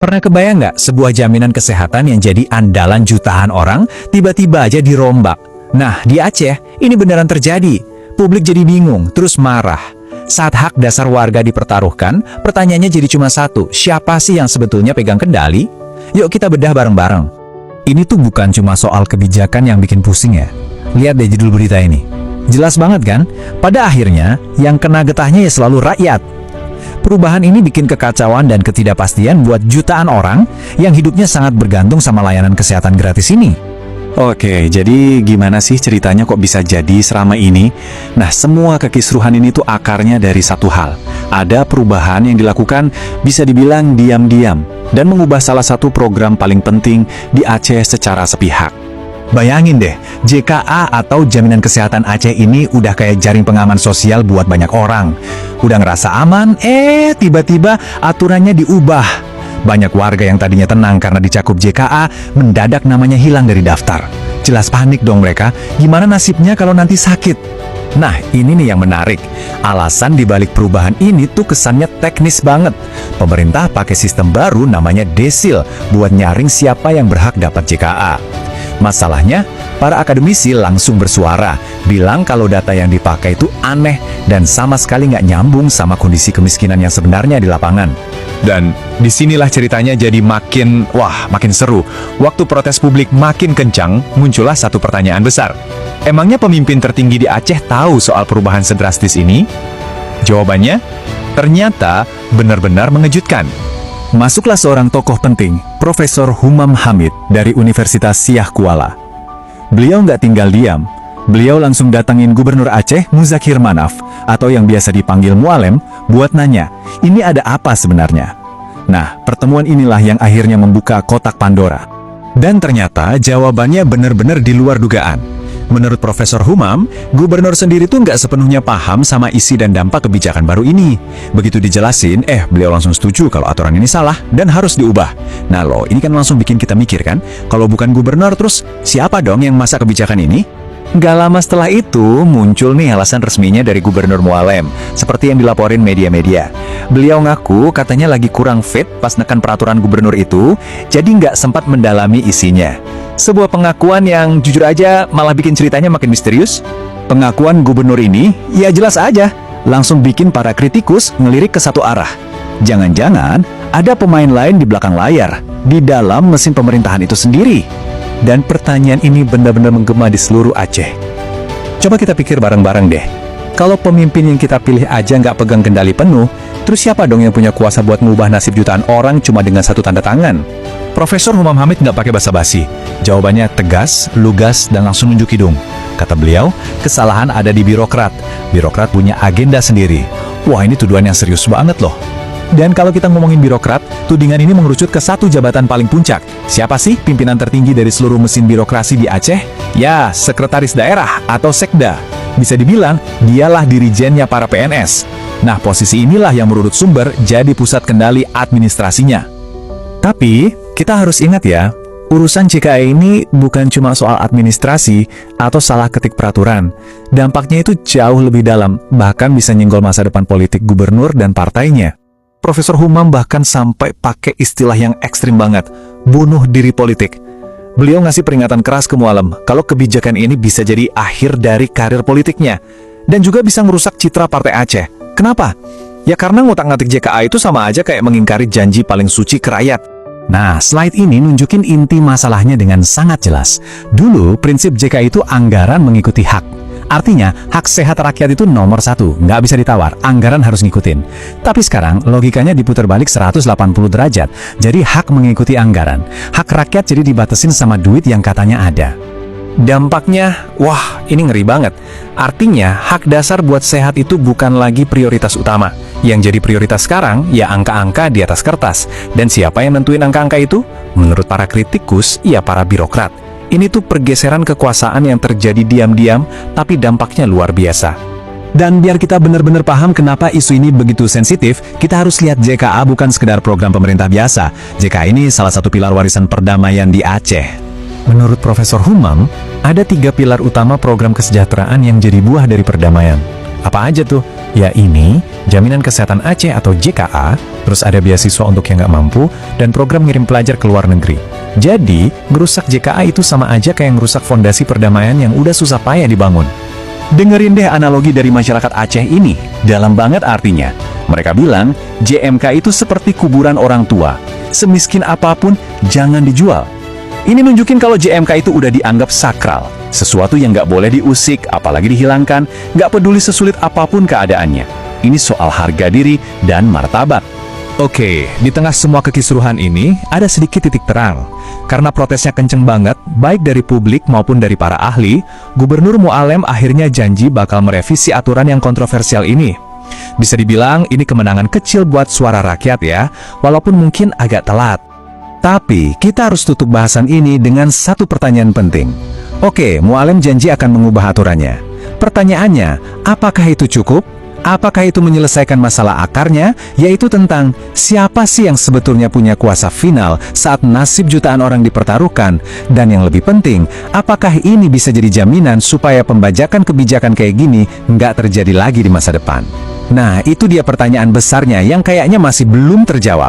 Pernah kebayang nggak sebuah jaminan kesehatan yang jadi andalan jutaan orang tiba-tiba aja dirombak? Nah, di Aceh ini beneran terjadi. Publik jadi bingung, terus marah. Saat hak dasar warga dipertaruhkan, pertanyaannya jadi cuma satu, siapa sih yang sebetulnya pegang kendali? Yuk kita bedah bareng-bareng. Ini tuh bukan cuma soal kebijakan yang bikin pusing ya. Lihat deh judul berita ini. Jelas banget kan? Pada akhirnya, yang kena getahnya ya selalu rakyat. Perubahan ini bikin kekacauan dan ketidakpastian buat jutaan orang yang hidupnya sangat bergantung sama layanan kesehatan gratis ini. Oke, jadi gimana sih ceritanya kok bisa jadi serama ini? Nah, semua kekisruhan ini tuh akarnya dari satu hal. Ada perubahan yang dilakukan bisa dibilang diam-diam dan mengubah salah satu program paling penting di Aceh secara sepihak. Bayangin deh, JKA atau Jaminan Kesehatan Aceh ini udah kayak jaring pengaman sosial buat banyak orang. Udah ngerasa aman, tiba-tiba aturannya diubah. Banyak warga yang tadinya tenang karena dicakup JKA, mendadak namanya hilang dari daftar. Jelas panik dong mereka, gimana nasibnya kalau nanti sakit? Nah, ini nih yang menarik. Alasan dibalik perubahan ini tuh kesannya teknis banget. Pemerintah pakai sistem baru namanya Desil buat nyaring siapa yang berhak dapat JKA. Masalahnya, para akademisi langsung bersuara, bilang kalau data yang dipakai itu aneh dan sama sekali nggak nyambung sama kondisi kemiskinan yang sebenarnya di lapangan. Dan disinilah ceritanya jadi makin seru. Waktu protes publik makin kencang, muncullah satu pertanyaan besar. Emangnya pemimpin tertinggi di Aceh tahu soal perubahan sedrastis ini? Jawabannya, ternyata benar-benar mengejutkan. Masuklah seorang tokoh penting, Profesor Humam Hamid dari Universitas Siah Kuala. Beliau nggak tinggal diam. Beliau langsung datangin Gubernur Aceh, Muzakir Manaf, atau yang biasa dipanggil Mualem, buat nanya, ini ada apa sebenarnya? Nah, pertemuan inilah yang akhirnya membuka kotak Pandora. Dan ternyata jawabannya benar-benar di luar dugaan. Menurut Profesor Humam, gubernur sendiri tuh nggak sepenuhnya paham sama isi dan dampak kebijakan baru ini. Begitu dijelasin, beliau langsung setuju kalau aturan ini salah dan harus diubah. Nah loh, ini kan langsung bikin kita mikir kan, kalau bukan gubernur terus siapa dong yang masak kebijakan ini? Gak lama setelah itu, muncul nih alasan resminya dari Gubernur Mualem, seperti yang dilaporin media-media. Beliau ngaku katanya lagi kurang fit pas nekan peraturan gubernur itu, jadi nggak sempat mendalami isinya. Sebuah pengakuan yang jujur aja malah bikin ceritanya makin misterius. Pengakuan gubernur ini, ya jelas aja, langsung bikin para kritikus ngelirik ke satu arah. Jangan-jangan ada pemain lain di belakang layar, di dalam mesin pemerintahan itu sendiri. Dan pertanyaan ini benar-benar menggema di seluruh Aceh. Coba kita pikir bareng-bareng deh. Kalau pemimpin yang kita pilih aja nggak pegang kendali penuh, terus siapa dong yang punya kuasa buat mengubah nasib jutaan orang cuma dengan satu tanda tangan? Profesor Humam Hamid nggak pakai basa-basi. Jawabannya tegas, lugas, dan langsung nunjuk hidung. Kata beliau, kesalahan ada di birokrat. Birokrat punya agenda sendiri. Wah, ini tuduhan yang serius banget loh. Dan kalau kita ngomongin birokrat, tudingan ini mengerucut ke satu jabatan paling puncak. Siapa sih pimpinan tertinggi dari seluruh mesin birokrasi di Aceh? Ya, Sekretaris Daerah atau Sekda. Bisa dibilang, dialah dirijennya para PNS. Nah, posisi inilah yang menurut sumber jadi pusat kendali administrasinya. Tapi, kita harus ingat ya, urusan JKA ini bukan cuma soal administrasi atau salah ketik peraturan. Dampaknya itu jauh lebih dalam, bahkan bisa nyenggol masa depan politik gubernur dan partainya. Profesor Humam bahkan sampai pakai istilah yang ekstrim banget, bunuh diri politik. Beliau ngasih peringatan keras ke Mualem, kalau kebijakan ini bisa jadi akhir dari karir politiknya, dan juga bisa merusak citra Partai Aceh. Kenapa? Ya karena ngutak-ngatik JKA itu sama aja kayak mengingkari janji paling suci ke rakyat. Nah, slide ini nunjukin inti masalahnya dengan sangat jelas. Dulu, prinsip JKA itu anggaran mengikuti hak. Artinya, hak sehat rakyat itu nomor satu, nggak bisa ditawar, anggaran harus ngikutin. Tapi sekarang, logikanya diputar balik 180 derajat, jadi hak mengikuti anggaran. Hak rakyat jadi dibatasin sama duit yang katanya ada. Dampaknya, ini ngeri banget. Artinya, hak dasar buat sehat itu bukan lagi prioritas utama. Yang jadi prioritas sekarang, ya angka-angka di atas kertas. Dan siapa yang nentuin angka-angka itu? Menurut para kritikus, ya para birokrat. Ini tuh pergeseran kekuasaan yang terjadi diam-diam, tapi dampaknya luar biasa. Dan biar kita benar-benar paham kenapa isu ini begitu sensitif, kita harus lihat JKA bukan sekedar program pemerintah biasa. JKA ini salah satu pilar warisan perdamaian di Aceh. Menurut Profesor Humam, ada 3 pilar utama program kesejahteraan yang jadi buah dari perdamaian. Apa aja tuh? Ya ini, Jaminan Kesehatan Aceh atau JKA, terus ada beasiswa untuk yang nggak mampu, dan program ngirim pelajar ke luar negeri. Jadi, ngerusak JKA itu sama aja kayak ngerusak fondasi perdamaian yang udah susah payah dibangun. Dengerin deh analogi dari masyarakat Aceh ini, dalam banget artinya. Mereka bilang, JMK itu seperti kuburan orang tua. Semiskin apapun, jangan dijual. Ini nunjukin kalau JMK itu udah dianggap sakral. Sesuatu yang nggak boleh diusik, apalagi dihilangkan, nggak peduli sesulit apapun keadaannya. Ini soal harga diri dan martabat. Oke, di tengah semua kekisruhan ini, ada sedikit titik terang. Karena protesnya kenceng banget, baik dari publik maupun dari para ahli, Gubernur Mualem akhirnya janji bakal merevisi aturan yang kontroversial ini. Bisa dibilang ini kemenangan kecil buat suara rakyat ya, walaupun mungkin agak telat. Tapi, kita harus tutup bahasan ini dengan satu pertanyaan penting. Oke, Mualem janji akan mengubah aturannya. Pertanyaannya, apakah itu cukup? Apakah itu menyelesaikan masalah akarnya, yaitu tentang siapa sih yang sebetulnya punya kuasa final saat nasib jutaan orang dipertaruhkan? Dan yang lebih penting, apakah ini bisa jadi jaminan supaya pembajakan kebijakan kayak gini nggak terjadi lagi di masa depan? Nah, itu dia pertanyaan besarnya yang kayaknya masih belum terjawab.